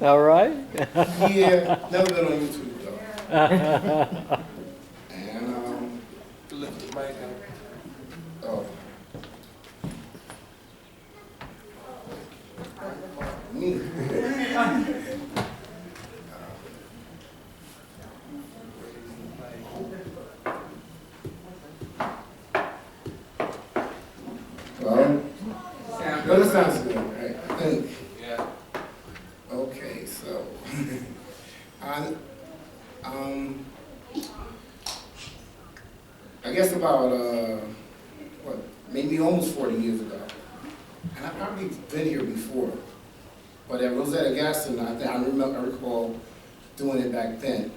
All right. Yeah, never been on YouTube though. And Lift the mic up. oh, me. Well, but it sounds good, right? I think. Yeah. Okay, so I I guess about what, maybe almost 40 years ago, and I've probably been here before, but at Rosetta Gaston, I recall doing it back then.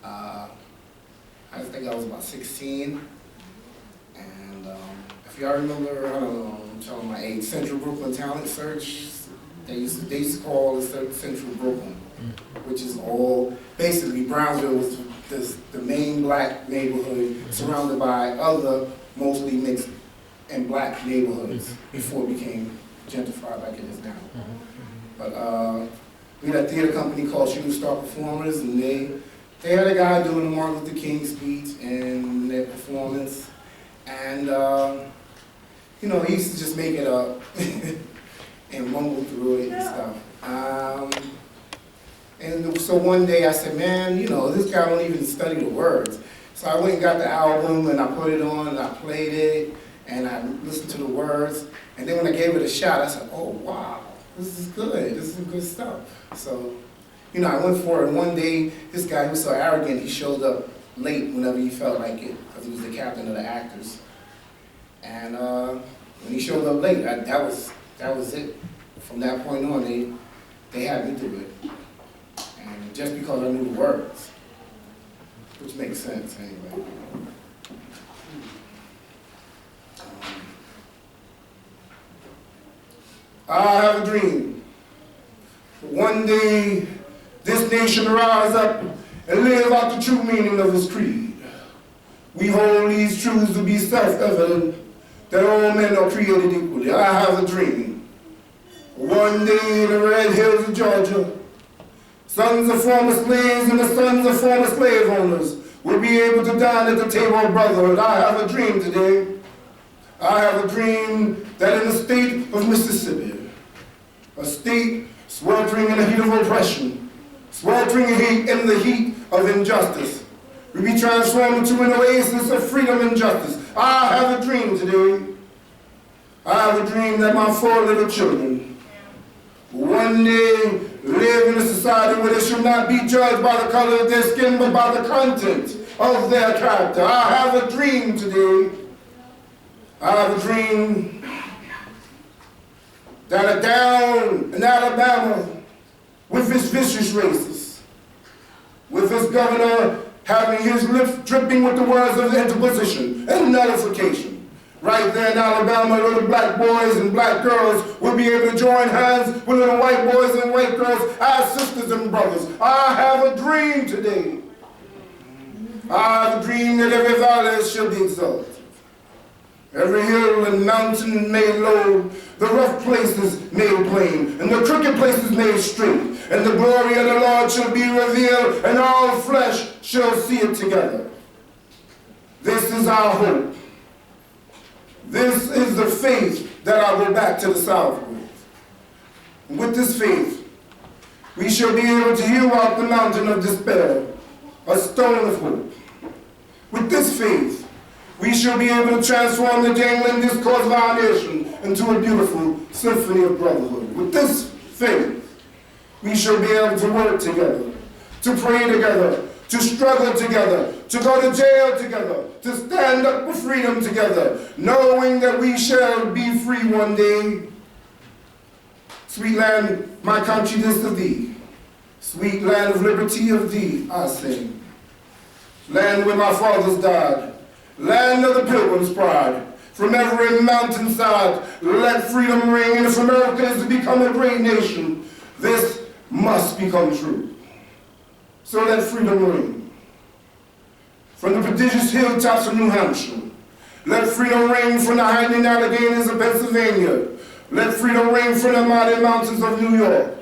I think I was about 16, and if y'all remember, I don't know, I'm telling my age, Central Brooklyn Talent Search. They used to call it Central Brooklyn, which is all, basically Brownsville was the main black neighborhood surrounded by other mostly mixed and black neighborhoods before it became gentrified like it is now. But we had a theater company called Shooting Star Performers, and they had a guy doing the Martin Luther King speech in their performance, and you know, he used to just make it up and mumble through it and stuff. And so one day I said, man, you know, this guy don't even study the words. So I went and got the album and I put it on and I played it and I listened to the words. And then when I gave it a shot, I said, oh, wow, this is good. This is good stuff. So, you know, I went for it. And one day, this guy who was so arrogant, he showed up late whenever he felt like it because he was the captain of the actors. And when he showed up late, that was it. From that point on, they had me do it. And just because I knew the words, which makes sense anyway. I have a dream. One day, this nation rise up and live out the true meaning of its creed. We hold these truths to be self-evident, that all men are created equally. I have a dream. One day in the red hills of Georgia, sons of former slaves and the sons of former slave owners will be able to dine at the table of brotherhood. I have a dream today. I have a dream that in the state of Mississippi, a state sweltering in the heat of oppression, sweltering in the heat of injustice, will be transformed into an oasis of freedom and justice. I have a dream today. I have a dream that my 4 little children will one day live in a society where they should not be judged by the color of their skin, but by the content of their character. I have a dream today. I have a dream that down in Alabama, with its vicious racists, with its governor having his lips dripping with the words of interposition and nullification. Right there in Alabama, little black boys and black girls will be able to join hands with little white boys and white girls as sisters and brothers. I have a dream today. I have a dream that every valley shall be exalted. Every hill and mountain made low, the rough places made plain, and the crooked places made straight, and the glory of the Lord shall be revealed, and all flesh shall see it together. This is our hope. This is the faith that I go back to the South with. With this faith, we shall be able to hew out the mountain of despair, a stone of hope. With this faith, we shall be able to transform the jangling discourse of our nation into a beautiful symphony of brotherhood. With this faith, we shall be able to work together, to pray together, to struggle together, to go to jail together, to stand up for freedom together, knowing that we shall be free one day. Sweet land, my country, this of thee. Sweet land of liberty of thee, I sing. Land where my fathers died. Land of the pilgrim's pride. From every mountainside, let freedom ring. And if America is to become a great nation, this must become true. So let freedom ring. From the prodigious hilltops of New Hampshire, let freedom ring from the hiding Alleghenies of Pennsylvania. Let freedom ring from the mighty mountains of New York.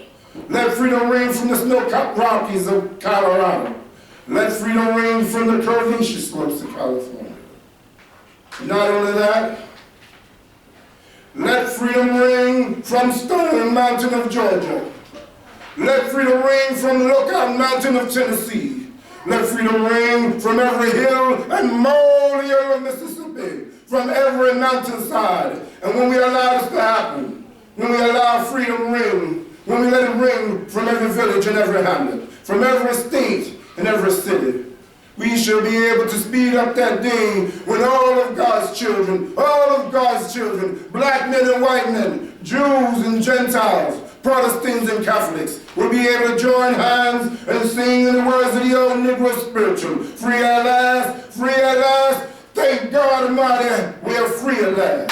Let freedom ring from the snow-capped Rockies of Colorado. Let freedom ring from the curvaceous slopes of California. Not only that, let freedom ring from Stone Mountain of Georgia. Let freedom ring from Lookout Mountain of Tennessee. Let freedom ring from every hill and molehill of Mississippi, from every mountainside. And when we allow this to happen, when we allow freedom ring, when we let it ring from every village and every hamlet, from every state and every city, we shall be able to speed up that day when all of God's children, black men and white men, Jews and Gentiles, Protestants and Catholics, will be able to join hands and sing in the words of the old Negro spiritual. Free at last, thank God Almighty, we are free at last.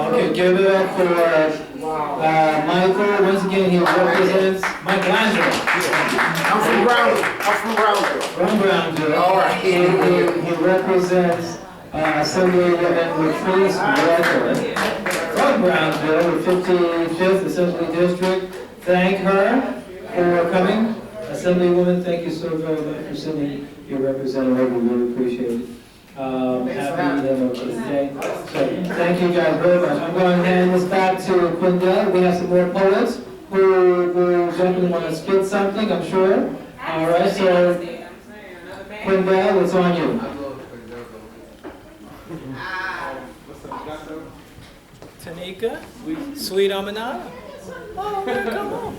Okay, give it up for Michael. Once again, he represents Michael Angelo. I'm from Brownsville. From Brownsville. All right. He represents Assemblywoman Latrice Walker from Brownsville, the 55th Assembly District. Thank her for coming. Assemblywoman, thank you so very much for sending your representative. We really appreciate it. Happy MLK Day. So, thank you guys very much. I'm going to hand this back to Quindell. We have some more poets who definitely want to spit something, I'm sure. All right, so Quindell, it's on you. Tanika, Sweet Amanada. Oh, man, come on.